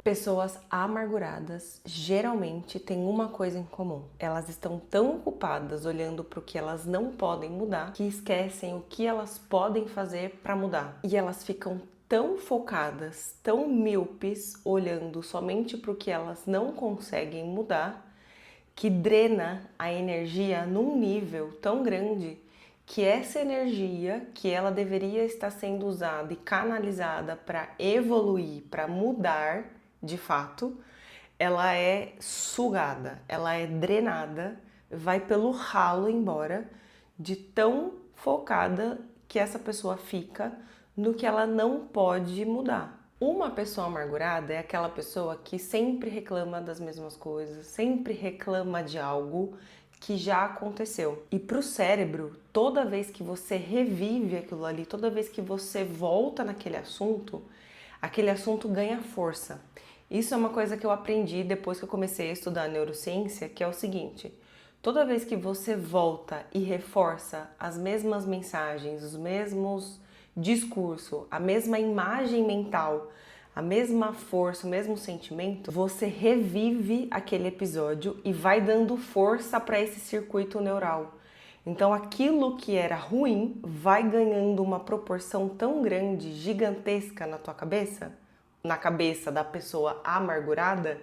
Pessoas amarguradas geralmente têm uma coisa em comum. Elas estão tão ocupadas olhando para o que elas não podem mudar que esquecem o que elas podem fazer para mudar. E elas ficam tão focadas, tão míopes, olhando somente para o que elas não conseguem mudar, que drena a energia num nível tão grande que essa energia que ela deveria estar sendo usada e canalizada para evoluir, para mudar de fato, ela é sugada, ela é drenada, vai pelo ralo embora, de tão focada que essa pessoa fica no que ela não pode mudar. Uma pessoa amargurada é aquela pessoa que sempre reclama das mesmas coisas, sempre reclama de algo que já aconteceu. E para o cérebro, toda vez que você revive aquilo ali, toda vez que você volta naquele assunto ganha força. Isso é uma coisa que eu aprendi depois que eu comecei a estudar neurociência, que é o seguinte: toda vez que você volta e reforça as mesmas mensagens, os mesmos discurso, a mesma imagem mental, a mesma força, o mesmo sentimento, você revive aquele episódio e vai dando força para esse circuito neural. Então aquilo que era ruim vai ganhando uma proporção tão grande, gigantesca na tua cabeça, na cabeça da pessoa amargurada,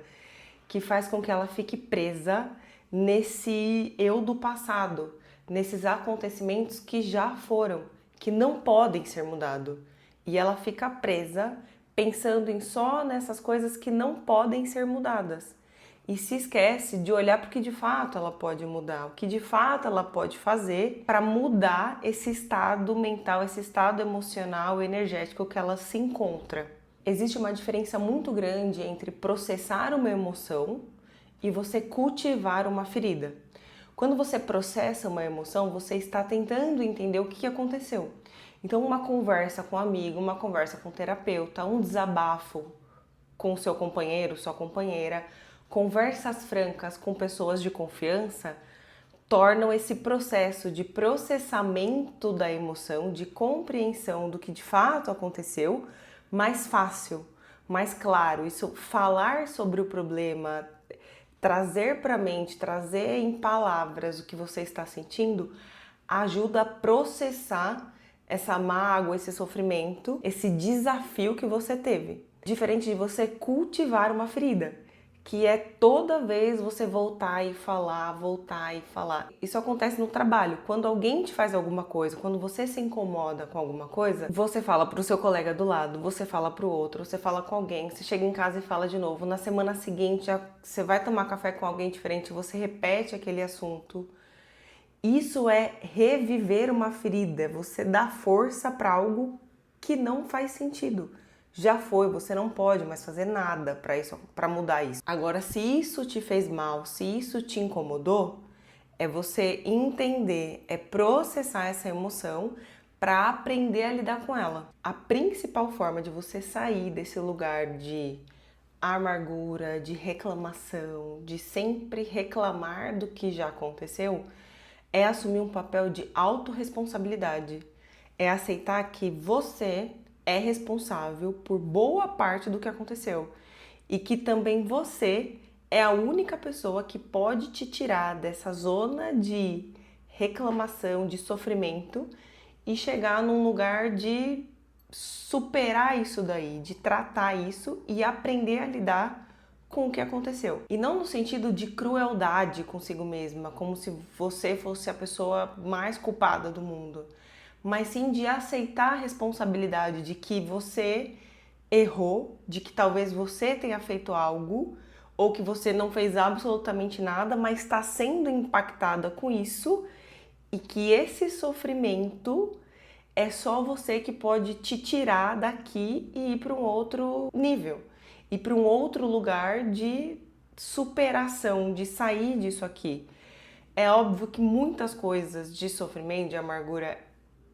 que faz com que ela fique presa nesse eu do passado, nesses acontecimentos que já foram, que não podem ser mudados. E ela fica presa pensando em só nessas coisas que não podem ser mudadas. E se esquece de olhar para o que de fato ela pode mudar, o que de fato ela pode fazer para mudar esse estado mental, esse estado emocional, energético que ela se encontra. Existe uma diferença muito grande entre processar uma emoção e você cultivar uma ferida. Quando você processa uma emoção, você está tentando entender o que aconteceu. Então, uma conversa com um amigo, uma conversa com um terapeuta, um desabafo com o seu companheiro, sua companheira, conversas francas com pessoas de confiança, tornam esse processo de processamento da emoção, de compreensão do que de fato aconteceu, mais fácil, mais claro. Isso, falar sobre o problema, trazer para a mente, trazer em palavras o que você está sentindo, ajuda a processar essa mágoa, esse sofrimento, esse desafio que você teve. Diferente de você cultivar uma ferida, que é toda vez você voltar e falar, voltar e falar. Isso acontece no trabalho. Quando alguém te faz alguma coisa, quando você se incomoda com alguma coisa, você fala pro seu colega do lado, você fala pro outro, você fala com alguém, você chega em casa e fala de novo. Na semana seguinte, você vai tomar café com alguém diferente, você repete aquele assunto. Isso é reviver uma ferida, você dá força para algo que não faz sentido. Já foi, você não pode mais fazer nada para mudar isso. Agora, se isso te fez mal, se isso te incomodou, é você entender, é processar essa emoção para aprender a lidar com ela. A principal forma de você sair desse lugar de amargura, de reclamação, de sempre reclamar do que já aconteceu, é assumir um papel de autorresponsabilidade. É aceitar que você é responsável por boa parte do que aconteceu e que também você é a única pessoa que pode te tirar dessa zona de reclamação, de sofrimento e chegar num lugar de superar isso daí, de tratar isso e aprender a lidar com o que aconteceu. E não no sentido de crueldade consigo mesma, como se você fosse a pessoa mais culpada do mundo, mas sim de aceitar a responsabilidade de que você errou, de que talvez você tenha feito algo ou que você não fez absolutamente nada, mas está sendo impactada com isso e que esse sofrimento é só você que pode te tirar daqui e ir para um outro nível, ir para um outro lugar de superação, de sair disso aqui. É óbvio que muitas coisas de sofrimento, de amargura,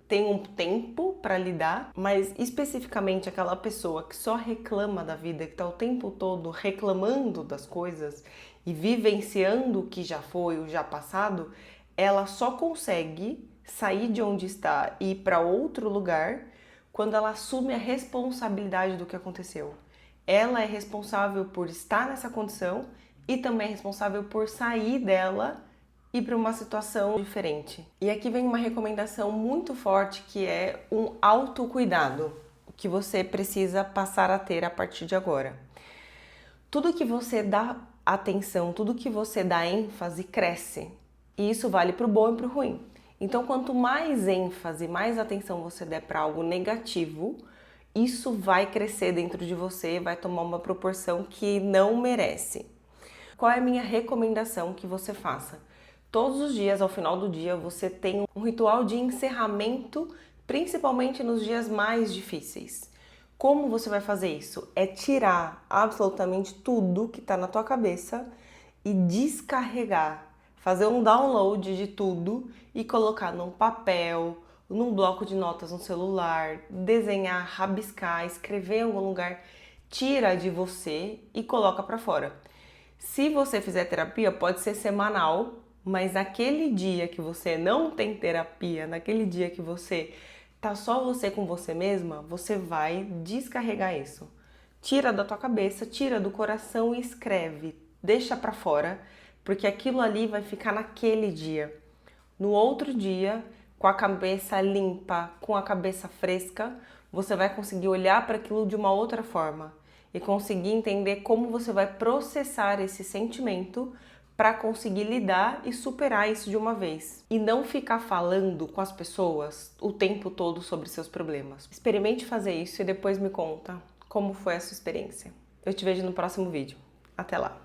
tem um tempo para lidar, mas especificamente aquela pessoa que só reclama da vida, que está o tempo todo reclamando das coisas e vivenciando o que já foi, o já passado, ela só consegue sair de onde está e ir para outro lugar quando ela assume a responsabilidade do que aconteceu. ela é responsável por estar nessa condição e também é responsável por sair dela e para uma situação diferente. E aqui vem uma recomendação muito forte que é um autocuidado, que você precisa passar a ter a partir de agora. Tudo que você dá atenção, tudo que você dá ênfase cresce. E isso vale para o bom e para o ruim. Então, quanto mais ênfase, mais atenção você der para algo negativo, isso vai crescer dentro de você, vai tomar uma proporção que não merece. Qual é a minha recomendação que você faça? Todos os dias, ao final do dia, você tem um ritual de encerramento, principalmente nos dias mais difíceis. Como você vai fazer isso? É tirar absolutamente tudo que está na tua cabeça e descarregar. Fazer um download de tudo e colocar num papel, num bloco de notas no celular, desenhar, rabiscar, escrever em algum lugar. Tira de você e coloca para fora. Se você fizer terapia, pode ser semanal, mas naquele dia que você não tem terapia, naquele dia que você tá só você com você mesma, você vai descarregar isso. Tira da tua cabeça, tira do coração e escreve. Deixa pra fora, porque aquilo ali vai ficar naquele dia. No outro dia, com a cabeça limpa, com a cabeça fresca, você vai conseguir olhar para aquilo de uma outra forma e conseguir entender como você vai processar esse sentimento para conseguir lidar e superar isso de uma vez. E não ficar falando com as pessoas o tempo todo sobre seus problemas. Experimente fazer isso e depois me conta como foi a sua experiência. Eu te vejo no próximo vídeo. Até lá!